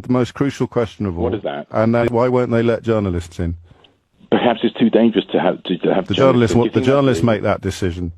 the most crucial question of all. What is that? And why won't they let journalists in? Perhaps it's too dangerous to have the journalists make that decision.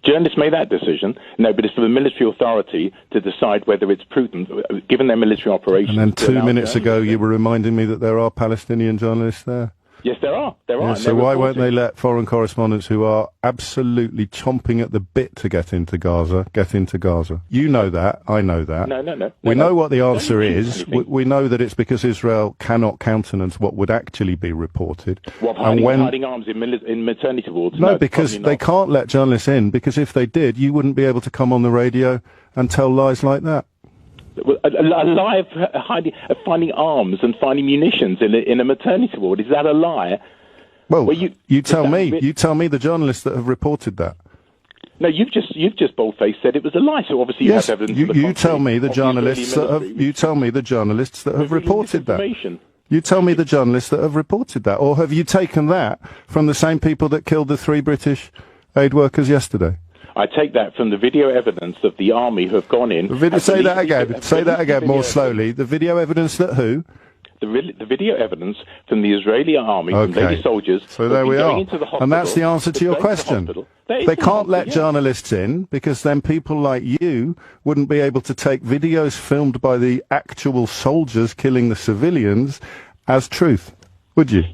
Journalists make that decision. No, but it's for the military authority to decide whether it's prudent, given their military operations. And then 2 minutes ago, you were reminding me that there are Palestinian journalists there. Yes, there are. There are. Yeah, so why won't they let foreign correspondents who are absolutely chomping at the bit to get into Gaza, get into Gaza? You know that. I know that. No. We know what the answer is. We know that it's because Israel cannot countenance what would actually be reported. What, hiding arms in maternity wards? No, because they can't let journalists in, because if they did, you wouldn't be able to come on the radio and tell lies like that. A lie of finding arms and finding munitions in a maternity ward, is that a lie? Well, you tell me the journalists that have reported that. No, you've just bold-faced said it was a lie. So obviously you have evidence. You tell me the journalists that have. You tell me the journalists that have reported that. You tell me the journalists that have reported that, or have you taken that from the same people that killed the 3 British aid workers yesterday? I take that from the video evidence of the army who have gone in. Say that again. Say that again more slowly. The video evidence that who? The video evidence from the Israeli army, from lady soldiers. So there we are. And that's the answer to your question. They can't let journalists in because then people like you wouldn't be able to take videos filmed by the actual soldiers killing the civilians as truth, would you?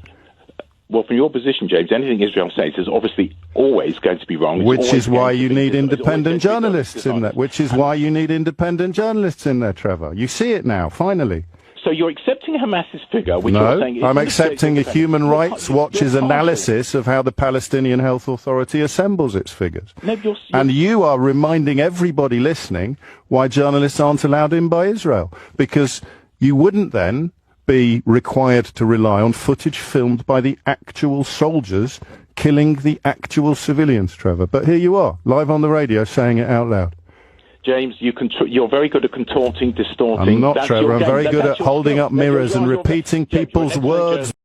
Well, from your position, James, anything Israel says is obviously always going to be wrong. Which is why you need independent journalists in there. Which is why you need independent journalists in there, Trevor. You see it now, finally. So you're accepting Hamas's figure, which you're saying... No, I'm accepting a Human Rights Watch's analysis of how the Palestinian Health Authority assembles its figures. No, and you are reminding everybody listening why journalists aren't allowed in by Israel. Because you wouldn't then be required to rely on footage filmed by the actual soldiers killing the actual civilians, Trevor. But here you are, live on the radio, saying it out loud. James, you're very good at contorting, distorting. I'm not, Trevor. I'm very good at holding up mirrors and repeating people's words.